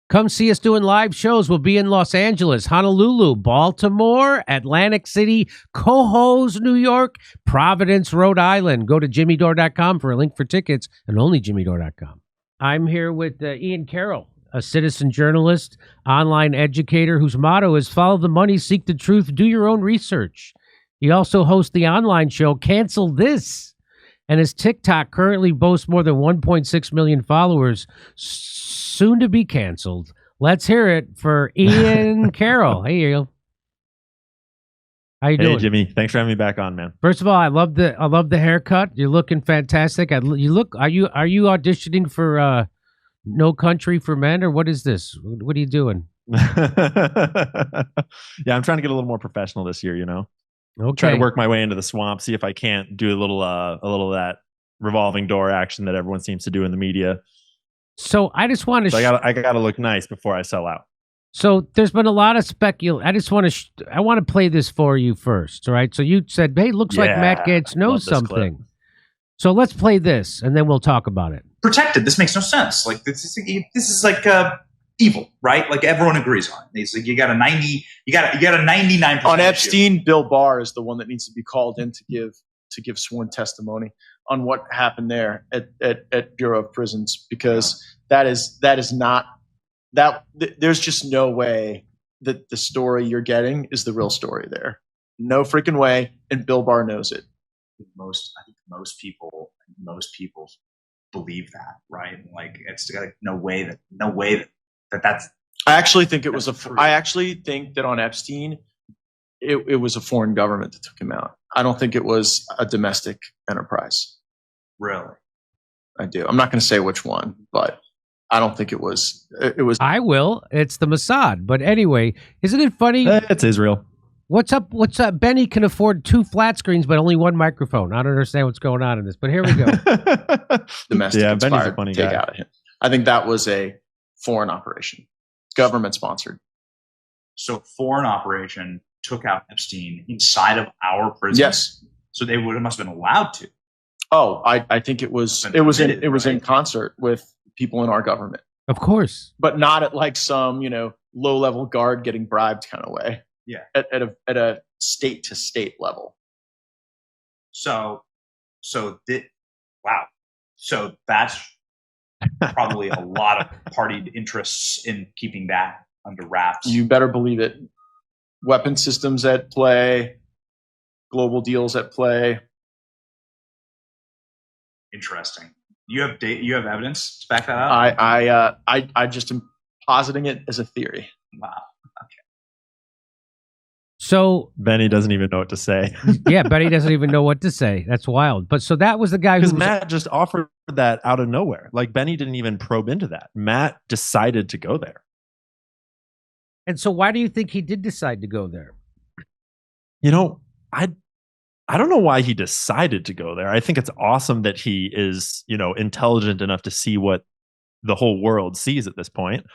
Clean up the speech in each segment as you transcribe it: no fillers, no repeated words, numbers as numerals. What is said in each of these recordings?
Come see us doing live shows. We'll be in Los Angeles, Honolulu, Baltimore, Atlantic City, Cohoes, New York, Providence, Rhode Island. Go to jimmydore.com for a link for tickets, and only jimmydore.com. I'm here with Ian Carroll, a citizen journalist, online educator whose motto is follow the money, seek the truth, do your own research. He also hosts the online show Cancel This, and his TikTok currently boasts more than 1.6 million followers, soon to be canceled. Let's hear it for Ian Carroll. Hey, Ian. How you doing? Hey, Jimmy. Thanks for having me back on, man. First of all, I love the haircut. You're looking fantastic. Are you auditioning for No Country for Men, or what is this? What are you doing? Yeah, I'm trying to get a little more professional this year, Okay. Try to work my way into the swamp, see if I can't do a little of that revolving door action that everyone seems to do in the media. So I just want to. I got to look nice before I sell out. So there's been a lot of speculation. I just want to. I want to play this for you first, all right? So you said, "Hey, looks like Matt Gaetz knows something." Clip. So let's play this, and then we'll talk about it. Protected. This makes no sense. Like this is like evil, right? Like everyone agrees on it. It's like you got a 90. You got a 99% on Epstein. Bill Barr is the one that needs to be called in to give sworn testimony on what happened there at Bureau of Prisons, because that is not that. There's just no way that the story you're getting is the real story there. No freaking way, and Bill Barr knows it. I think most people believe that, right? Like it's like no way that that's. I actually think it was I actually think that on Epstein, it was a foreign government that took him out. I don't think it was a domestic enterprise. Really? I do. I'm not going to say which one, but I don't think it was. It was. I will. It's the Mossad. But anyway, isn't it funny? It's Israel. What's up? Benny can afford 2 flat screens, but only 1 microphone. I don't understand what's going on in this, but here we go. Domestic Benny's a inspired funny take guy. Out of him. I think that was a foreign operation, government sponsored. So foreign operation took out Epstein inside of our prison. Yes. So they must have been allowed to. Oh, I think it was in concert with people in our government. Of course. But not at like some, low level guard getting bribed kind of way. Yeah. At a state to state level. So that's probably a lot of party interests in keeping that under wraps. You better believe it. Weapon systems at play, global deals at play. Interesting. You have evidence to back that up? I just am positing it as a theory. Wow. Okay. So Benny doesn't even know what to say. Yeah, Benny doesn't even know what to say. That's wild. But so that was the guy who Matt just offered that out of nowhere. Like Benny didn't even probe into that. Matt decided to go there. And so why do you think he did decide to go there? I don't know why he decided to go there. I think it's awesome that he is, intelligent enough to see what the whole world sees at this point,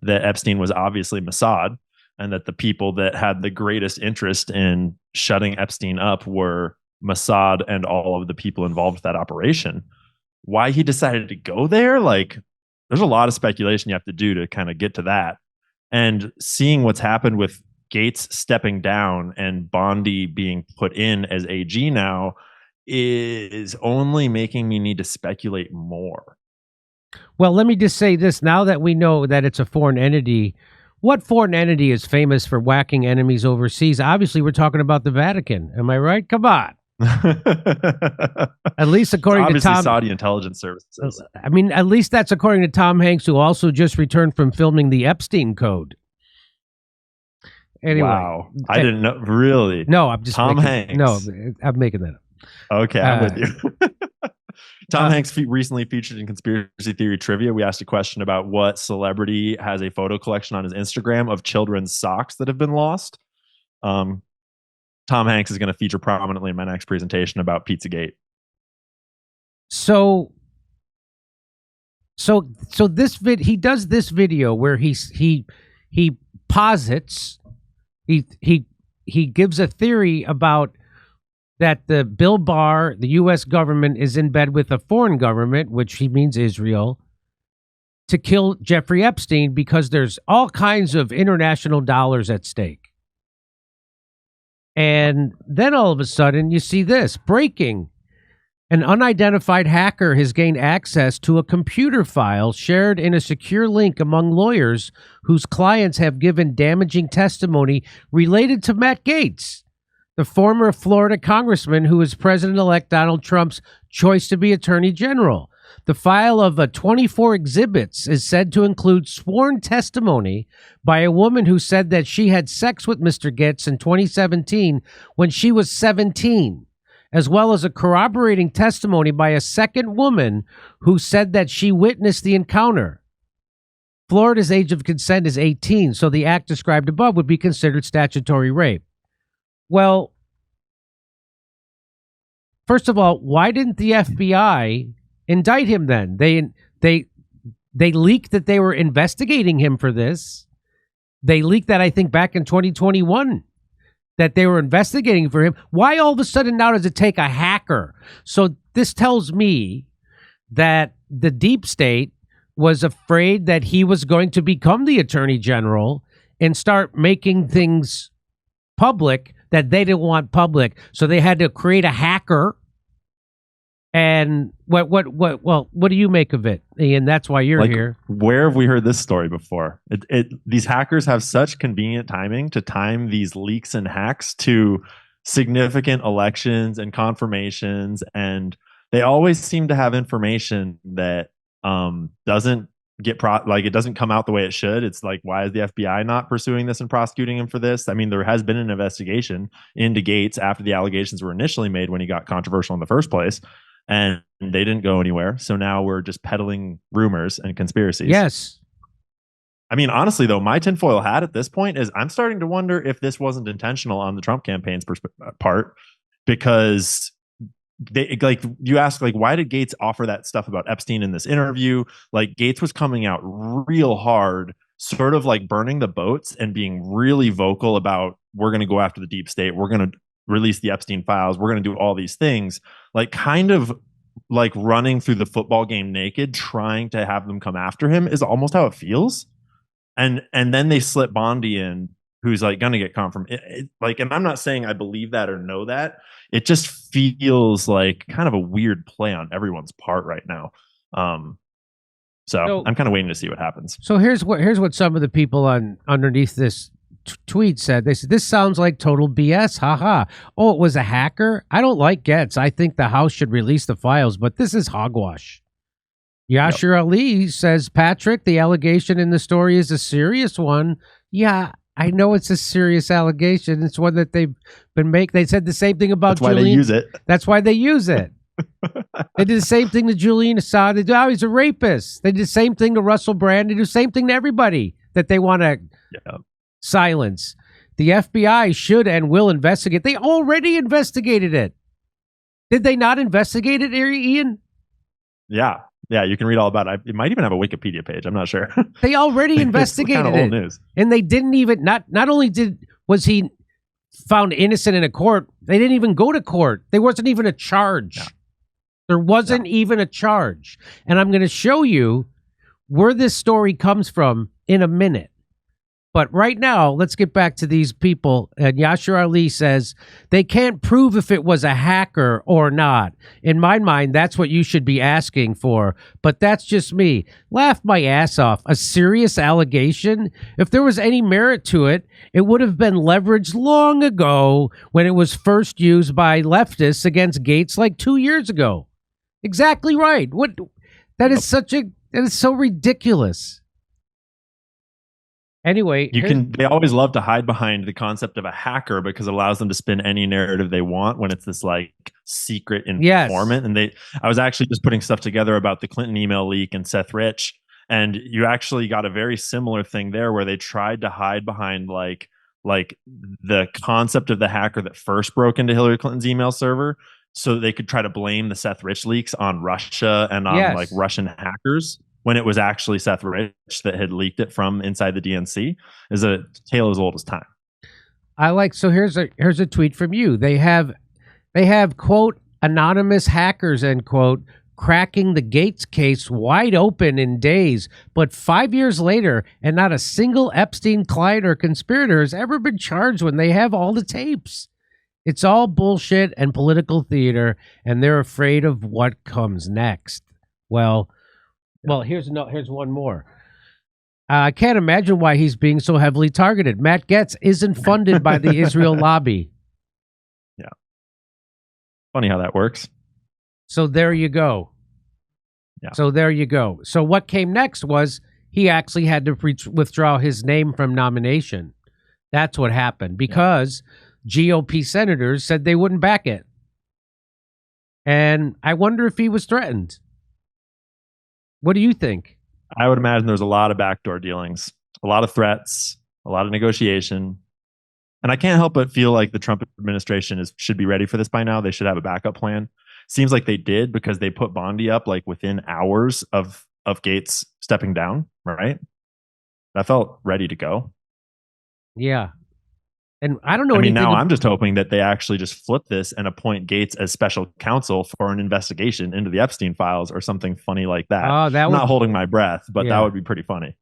that Epstein was obviously Mossad, and that the people that had the greatest interest in shutting Epstein up were Mossad and all of the people involved with that operation. Why he decided to go there? Like, there's a lot of speculation you have to do to kind of get to that. And seeing what's happened with Gaetz stepping down and Bondi being put in as AG now is only making me need to speculate more. Well, let me just say this. Now that we know that it's a foreign entity, what foreign entity is famous for whacking enemies overseas? Obviously, we're talking about the Vatican. Am I right? Come on. At least according to Tom, Saudi intelligence services. I mean, at least that's according to Tom Hanks, who also just returned from filming the Epstein Code. Anyway, wow, I didn't know. Really? No, I'm just Tom Hanks. No, I'm making that up. Okay, I'm with you. Tom Hanks recently featured in Conspiracy Theory Trivia. We asked a question about what celebrity has a photo collection on his Instagram of children's socks that have been lost. Tom Hanks is going to feature prominently in my next presentation about Pizzagate. So this he does this video where he posits, he gives a theory about that the Bill Barr, the U.S. government, is in bed with a foreign government, which he means Israel, to kill Jeffrey Epstein because there's all kinds of international dollars at stake. And then all of a sudden you see this breaking. An unidentified hacker has gained access to a computer file shared in a secure link among lawyers whose clients have given damaging testimony related to Matt Gaetz, the former Florida congressman who is President-elect Donald Trump's choice to be Attorney General. The file of 24 exhibits is said to include sworn testimony by a woman who said that she had sex with Mr. Gaetz in 2017 when she was 17, as well as a corroborating testimony by a second woman who said that she witnessed the encounter. Florida's age of consent is 18, so the act described above would be considered statutory rape. Well, first of all, why didn't the FBI indict him then? They leaked that they were investigating him for this. They leaked that, I think, back in 2021, that they were investigating for him. Why all of a sudden now does it take a hacker? So this tells me that the deep state was afraid that he was going to become the Attorney General and start making things public that they didn't want public. So they had to create a hacker. And what do you make of it, Ian? That's why you're here. Where have we heard this story before? These hackers have such convenient timing to time these leaks and hacks to significant elections and confirmations, and they always seem to have information that doesn't get it doesn't come out the way it should. It's like, why is the FBI not pursuing this and prosecuting him for this? I mean, there has been an investigation into Gaetz after the allegations were initially made when he got controversial in the first place, and they didn't go anywhere. So now we're just peddling rumors and conspiracies. Yes. I mean, honestly, though, my tinfoil hat at this point is I'm starting to wonder if this wasn't intentional on the Trump campaign's part, because they, like, you ask, like, why did Gaetz offer that stuff about Epstein in this interview? Like, Gaetz was coming out real hard, sort of like burning the boats and being really vocal about, we're going to go after the deep state, we're going to release the Epstein files, we're going to do all these things, like kind of like running through the football game naked, trying to have them come after him is almost how it feels. And then they slip Bondi in, who's like going to get confirmed. Like, and I'm not saying I believe that or know that. It just feels like kind of a weird play on everyone's part right now. So I'm kind of waiting to see what happens. So here's what some of the people underneath this tweet said. They said, this sounds like total BS. Haha. Oh, it was a hacker? I don't like Gaetz. I think the House should release the files, but this is hogwash. Yashir Ali says, Patrick, the allegation in the story is a serious one. Yeah, I know it's a serious allegation. It's one that they've been making. They said the same thing about Julian. That's why they use it. That's why they use it. They did the same thing to Julian Assange. They do, oh, he's a rapist. They did the same thing to Russell Brand. They do the same thing to everybody that they want to silence. The FBI should and will investigate. They already investigated it. Did they not investigate it, Ian? Yeah, you can read all about it. It might even have a Wikipedia page. I'm not sure. They already investigated kind of old it. News. And they didn't even, not only was he found innocent in a court, they didn't even go to court. There wasn't even a charge. No. There wasn't even a charge. And I'm going to show you where this story comes from in a minute. But right now, let's get back to these people. And Yashir Ali says, they can't prove if it was a hacker or not. In my mind, that's what you should be asking for. But that's just me. Laugh my ass off. A serious allegation? If there was any merit to it, it would have been leveraged long ago when it was first used by leftists against Gaetz like 2 years ago. Exactly right. That is so ridiculous. Anyway, they always love to hide behind the concept of a hacker because it allows them to spin any narrative they want when it's this like secret informant. And I was actually just putting stuff together about the Clinton email leak and Seth Rich, and you actually got a very similar thing there where they tried to hide behind like the concept of the hacker that first broke into Hillary Clinton's email server, so they could try to blame the Seth Rich leaks on Russia and on like Russian hackers, when it was actually Seth Rich that had leaked it from inside the DNC. Is a tale as old as time. So here's a tweet from you. They have quote anonymous hackers, end quote, cracking the Gaetz case wide open in days. But 5 years later, and not a single Epstein client or conspirator has ever been charged when they have all the tapes. It's all bullshit and political theater, and they're afraid of what comes next. Well, here's one more. I can't imagine why he's being so heavily targeted. Matt Gaetz isn't funded by the Israel lobby. Yeah. Funny how that works. So there you go. Yeah. So there you go. So what came next was he actually had to withdraw his name from nomination. That's what happened because GOP senators said they wouldn't back it. And I wonder if he was threatened. What do you think? I would imagine there's a lot of backdoor dealings, a lot of threats, a lot of negotiation. And I can't help but feel like the Trump administration should be ready for this by now. They should have a backup plan. Seems like they did because they put Bondi up like within hours of Gaetz stepping down, right? That felt ready to go. Yeah. And I don't know. I'm just hoping that they actually just flip this and appoint Gaetz as special counsel for an investigation into the Epstein files or something funny like that. I'm not holding my breath, but that would be pretty funny.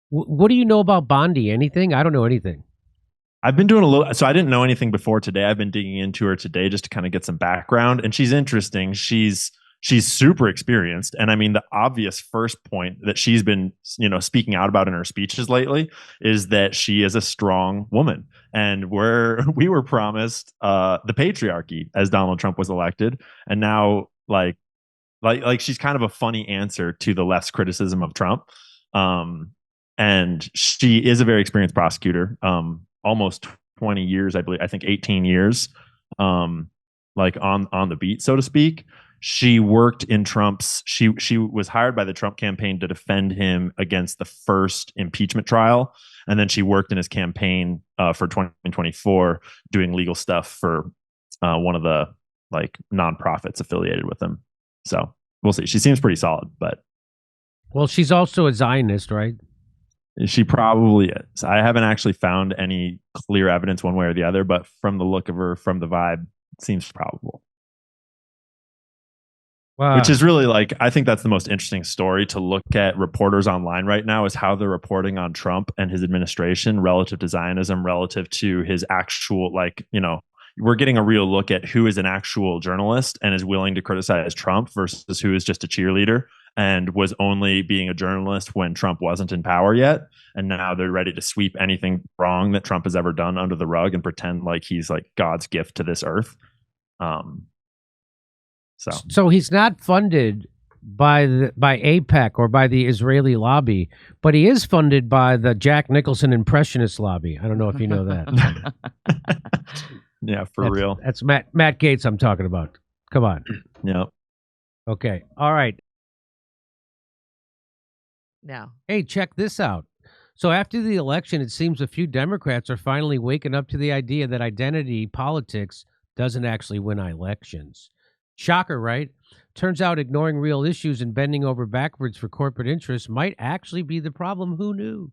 What do you know about Bondi? Anything? I don't know anything. I've been doing a little, so I didn't know anything before today. I've been digging into her today just to kind of get some background, and she's interesting. She's super experienced. And I mean, the obvious first point that she's been, speaking out about in her speeches lately is that she is a strong woman. And we were promised the patriarchy as Donald Trump was elected. And now like she's kind of a funny answer to the left's criticism of Trump. And she is a very experienced prosecutor, almost 20 years, I believe, I think 18 years, like on the beat, so to speak. She worked in Trump's, she was hired by the Trump campaign to defend him against the first impeachment trial. And then she worked in his campaign for 2024 doing legal stuff for one of the like nonprofits affiliated with him. So we'll see. She seems pretty solid, but. Well, she's also a Zionist, right? She probably is. I haven't actually found any clear evidence one way or the other, but from the look of her, from the vibe, it seems probable. Wow. Which is really like, I think that's the most interesting story to look at reporters online right now is how they're reporting on Trump and his administration relative to Zionism, relative to his actual, we're getting a real look at who is an actual journalist and is willing to criticize Trump versus who is just a cheerleader and was only being a journalist when Trump wasn't in power yet. And now they're ready to sweep anything wrong that Trump has ever done under the rug and pretend like he's like God's gift to this earth. So he's not funded by AIPAC or by the Israeli lobby, but he is funded by the Jack Nicholson impressionist lobby. I don't know if you know that. Yeah, for real. That's Matt Gaetz I'm talking about. Come on. Yeah. Okay. All right. Now, hey, check this out. So after the election, it seems a few Democrats are finally waking up to the idea that identity politics doesn't actually win elections. Shocker, right? Turns out ignoring real issues and bending over backwards for corporate interests might actually be the problem. Who knew?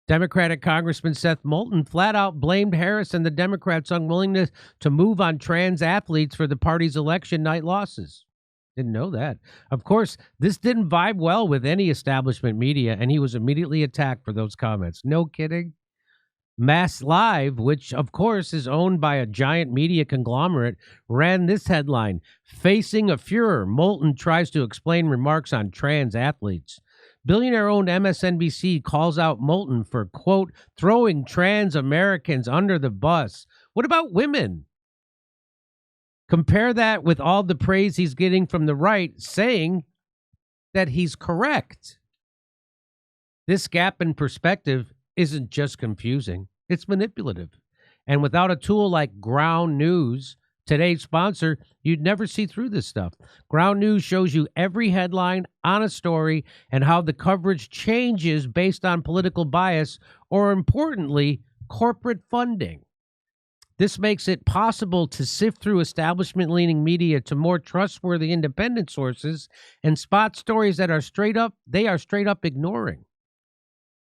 Democratic Congressman Seth Moulton flat out blamed Harris and the Democrats' unwillingness to move on trans athletes for the party's election night losses. Didn't know that. Of course, this didn't vibe well with any establishment media, and he was immediately attacked for those comments. No kidding. Mass Live, which of course is owned by a giant media conglomerate, ran this headline: facing a furor, Moulton tries to explain remarks on trans athletes. Billionaire-owned MSNBC calls out Moulton for, quote, throwing trans Americans under the bus. What about women? Compare that with all the praise he's getting from the right, saying that he's correct. This gap in perspective isn't just confusing, it's manipulative. And without a tool like Ground News, today's sponsor, you'd never see through this stuff. Ground News shows you every headline on a story and how the coverage changes based on political bias or, importantly, corporate funding. This makes it possible to sift through establishment-leaning media to more trustworthy independent sources and spot stories that are straight up ignoring.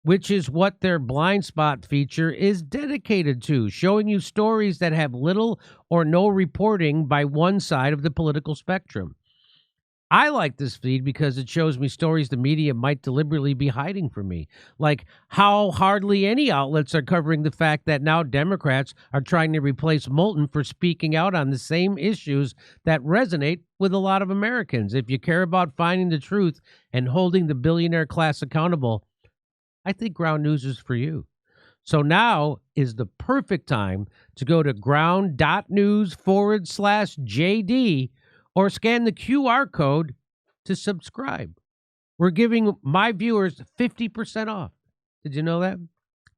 which is what their blind spot feature is dedicated to, showing you stories that have little or no reporting by one side of the political spectrum. I like this feed because it shows me stories the media might deliberately be hiding from me, like how hardly any outlets are covering the fact that now Democrats are trying to replace Moulton for speaking out on the same issues that resonate with a lot of Americans. If you care about finding the truth and holding the billionaire class accountable, I think Ground News is for you. So now is the perfect time to go to ground.news/JD or scan the QR code to subscribe. We're giving my viewers 50% off. Did you know that?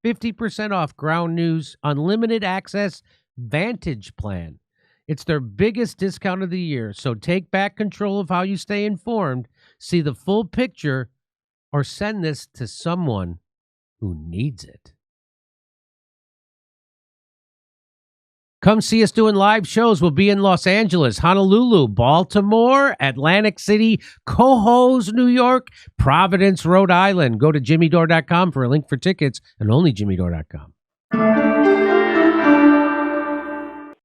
50% off Ground News Unlimited Access Vantage Plan. It's their biggest discount of the year, so take back control of how you stay informed, see the full picture, or send this to someone who needs it. Come see us doing live shows. We'll be in Los Angeles, Honolulu, Baltimore, Atlantic City, Cohoes, New York, Providence, Rhode Island. Go to jimmydore.com for a link for tickets, and only jimmydore.com.